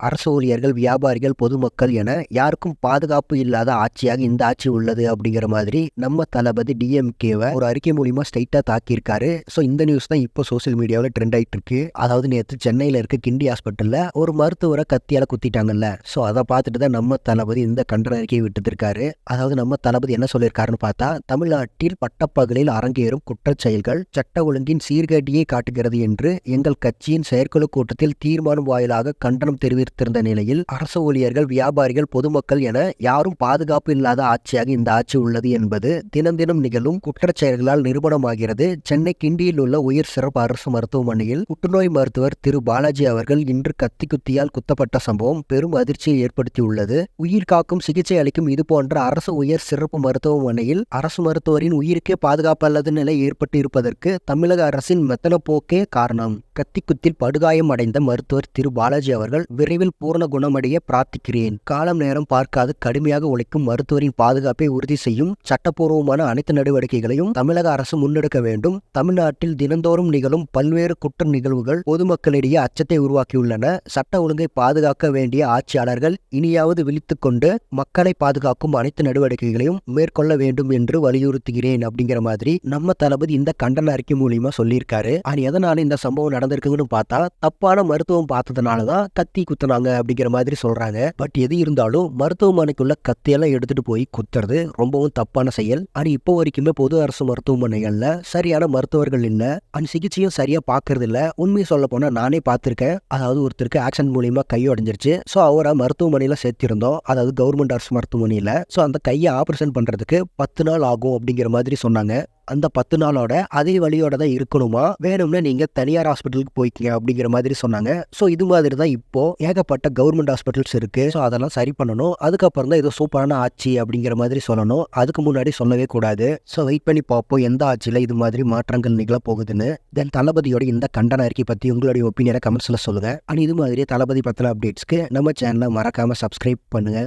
அரசு ஊழியர்கள், வியாபாரிகள், பொதுமக்கள் என யாருக்கும் பாதுகாப்பு இல்லாத ஆட்சியாக இந்த ஆட்சி உள்ளது அப்படிங்கிற மாதிரி நம்ம தளபதி டிஎம்கேவை ஒரு அறிக்கை மூலியமா ஸ்ட்ரைட்டா தாக்கியிருக்காரு. ஸோ இந்த நியூஸ் தான் இப்போ சோசியல் மீடியாவில் ட்ரெண்ட் ஆயிட்டு இருக்கு. அதாவது நேற்று சென்னையில் இருக்க கிண்டி ஹாஸ்பிட்டல்ல ஒரு மருத்துவரை கத்தியால குத்திட்டாங்கல்ல. ஸோ அதை பார்த்துட்டு தான் நம்ம தளபதி இந்த கண்டன அறிக்கையை விட்டுருக்காரு. அதாவது நம்ம தளபதி என்ன சொல்லியிருக்காருன்னு பார்த்தா, தமிழ்நாட்டில் பட்டப்பகலில் அரங்கேறும் குற்றச் செயல்கள் சட்ட ஒழுங்கின் சீர்கேட்டியை காட்டுகிறது என்று எங்கள் கட்சியின் செயற்குழு கூட்டத்தில் தீர்மானம் வாயிலாக கண்டனம் தெரிவித்திருந்த நிலையில் அரசு ஊழியர்கள், வியாபாரிகள், பொதுமக்கள் என யாரும் பாதுகாப்பு இல்லாத ஆட்சியாக இந்த ஆட்சி உள்ளது என்பது தினம் தினம் நிகழும் குற்றச் செயல்களால் நிரூபணமாகிறது. சென்னை கிண்டியில் உள்ள உயர் சிறப்பு அரசு மருத்துவமனையில் புற்றுநோய் மருத்துவர் திரு பாலாஜி அவர்கள் இன்று குத்தியால் குத்தப்பட்ட சம்பவம் பெரும் அதிர்ச்சியை ஏற்படுத்தியுள்ளது. உயிர் காக்கும் சிகிச்சை அளிக்கும் இதுபோன்ற அரசு உயர் சிறப்பு மருத்துவமனையில் அரசு மருத்துவரின் உயிருக்கே பாதுகாப்பு அல்லது நிலை ஏற்பட்டு இருப்பதற்கு தமிழக அரசின் மெத்தன போக்கே காரணம். கத்திக்குத்தில் படுகாயம் அடைந்த மருத்துவர் திரு பாலாஜி அவர்கள் விரைவில் பூரண குணமடைய பிரார்த்திக்கிறேன். காலம் நேரம் பார்க்காது கடுமையாக உழைக்கும் மருத்துவரின் பாதுகாப்பை உறுதி செய்யும் சட்டப்பூர்வமான அனைத்து நடவடிக்கைகளையும் தமிழக அரசு முன்னெடுக்க வேண்டும். தமிழ்நாட்டில் தினந்தோறும் நிகழும் பல்வேறு குற்ற நிகழ்வுகள் பொதுமக்களிடையே அச்சத்தை உருவாக்கியுள்ளன. சட்ட ஒழுங்கை பாதுகாக்க வேண்டிய ஆட்சியாளர்கள் இனியாவது விழித்துக் கொண்டு மக்களை பாதுகாக்கும் அனைத்து நடவடிக்கைகளையும் மேற்கொள்ள வேண்டும் என்று வலியுறுத்துகிறேன் அப்படிங்கிற மாதிரி நம்ம தளபதி இந்த கண்டன அறிக்கை மூலியமா சொல்லியிருக்காரு. ஆனா எதனால இந்த சம்பவம் நடந்திருக்குன்னு பார்த்தா, தப்பான மருத்துவம் பார்த்ததுனாலதான் கத்தி குத்துனாங்க அப்படிங்கிற மாதிரி சொல்றாங்க. பட் எது இருந்தாலும் மருத்துவமனைக்குள்ள கத்தியெல்லாம் எடுத்துட்டு போய் குத்துறது ரொம்பவும் தப்பான செயல். ஆனா இப்போ வரைக்குமே பொது அரசு மருத்துவமனைகள்ல சரியான மருத்துவர்கள் இல்ல, அந்த சிகிச்சையும் சரியா பாக்குறது இல்ல. உண்மையை சொல்ல போனா நானே பார்த்திருக்கேன். அதாவது ஒருத்தருக்கு ஆக்சிடென்ட் மூலியமா கை உடைஞ்சிருச்சு. ஸோ அவரை மருத்துவமனையில சேர்த்திருந்தோம், அதாவது கவர்மெண்ட் அரசு மருத்துவமனையில. ஸோ அந்த கையை ஆபரேஷன் பண்றதுக்கு 10 நாள் ஆகும் அப்படிங்கிற மாதிரி சொன்னாங்க. அந்த 10 நாளோட அதே வழியோட தான் இருக்கணுமா, வேணும்னா நீங்க தனியார் ஹாஸ்பிட்டலுக்கு போய்க்கங்க அப்படிங்கிற மாதிரி சொன்னாங்க. ஸோ இது மாதிரி தான் இப்போ ஏகப்பட்ட கவர்மெண்ட் ஹாஸ்பிட்டல்ஸ் இருக்கு. ஸோ அதெல்லாம் சரி பண்ணணும். அதுக்கப்புறம் தான் ஏதோ சூப்பரான ஆட்சி அப்படிங்கிற மாதிரி சொல்லணும். அதுக்கு முன்னாடி சொல்லவே கூடாது. ஸோ வெயிட் பண்ணி பார்ப்போம் எந்த ஆட்சியில் இது மாதிரி மாற்றங்கள் நிகழ போகுதுன்னு. தென் தளபதியோட இந்த கண்டன அறிக்கை பற்றி உங்களுடைய ஒப்பீனியனை கமெண்ட்ஸில் சொல்லுங்க. அண்ட் இது மாதிரியே தளபதி பத்தின அப்டேட்ஸ்க்கு நம்ம சேனலை மறக்காம சப்ஸ்கிரைப் பண்ணுங்க.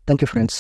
Thank you friends.